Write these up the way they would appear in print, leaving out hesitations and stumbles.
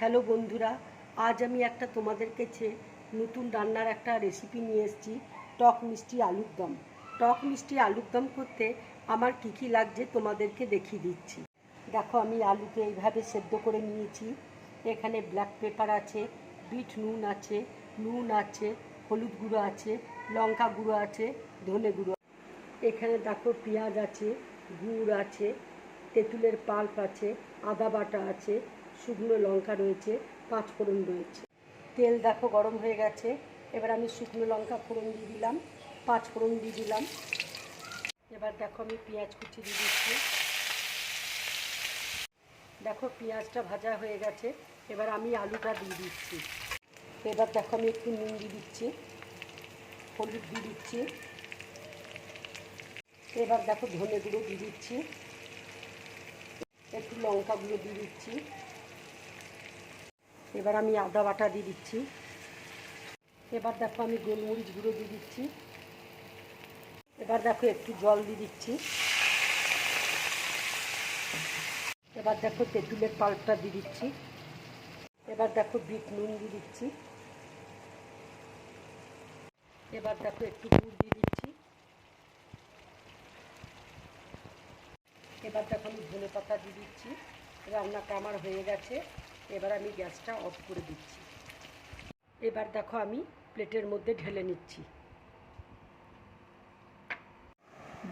Hello বন্ধুরা, আজ আমি একটা তোমাদের কাছে নতুন রান্নার একটা রেসিপি নিয়ে এসেছি। টক মিষ্টি আলুর দম। টক মিষ্টি আলুর দম করতে আমার কী কী লাগছে তোমাদেরকে দেখিয়ে দিচ্ছি। দেখো, আমি আলুকে এইভাবে সেদ্ধ করে নিয়েছি। এখানে ব্ল্যাক পেপার আছে, বিট নুন আছে, হলুদ গুঁড়ো আছে, লঙ্কা গুঁড়ো আছে, ধনে গুঁড়ো। এখানে দেখো পেঁয়াজ আছে, গুড় আছে, তেঁতুলের পাল্প আছে, আদা বাটা আছে, শুকনো লঙ্কা রয়েছে, পাঁচফোড়ন রয়েছে। তেল দেখো গরম হয়ে গেছে। এবার আমি শুকনো লঙ্কা ফোড়ন দিয়ে দিলাম, পাঁচফোড়ন দিয়ে দিলাম। এবার দেখো আমি পেঁয়াজ কুচি দিয়ে দিচ্ছি। দেখো পেঁয়াজটা ভাজা হয়ে গেছে। এবার আমি আলুটা দিয়ে দিচ্ছি। এবার দেখো আমি একটু নুন দিয়ে দিচ্ছি, হলুদ দিয়ে দিচ্ছি। এবার দেখো ধনে গুঁড়ো দিয়ে দিচ্ছি, একটু লঙ্কা গুঁড়ো দিয়ে দিচ্ছি। এবার আমি আদা বাটা দিয়ে দিচ্ছি। এবার দেখো আমি গোলমরিচ গুঁড়ো দিয়ে দিচ্ছি। এবার দেখো একটু জল দিয়ে দিচ্ছি। এবার দেখো তেঁতুলের পাল্পটা দিয়ে দিচ্ছি। এবার দেখো বিট নুন দিয়ে দিচ্ছি। এবার দেখো একটু গুড় দিয়ে দিচ্ছি। এবার দেখো আমি ধনে পাতা দিয়ে দিচ্ছি। রান্নাটা আমার হয়ে গেছে। এবার আমি গ্যাসটা অফ করে দিচ্ছি। এবার দেখো আমি প্লেটের মধ্যে ঢেলে নিচ্ছি।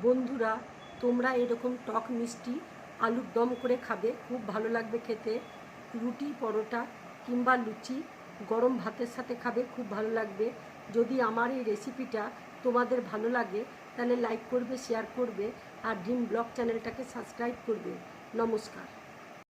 বন্ধুরা, তোমরা এরকম টক মিষ্টি আলুর দম করে খাবে, খুব ভালো লাগবে খেতে। রুটি, পরোটা কিংবা লুচি, গরম ভাতের সাথে খাবে, খুব ভালো লাগবে। যদি আমার এই রেসিপিটা তোমাদের ভালো লাগে তাহলে লাইক করবে, শেয়ার করবে আর ড্রিম ব্লগ চ্যানেলটাকে সাবস্ক্রাইব করবে। নমস্কার।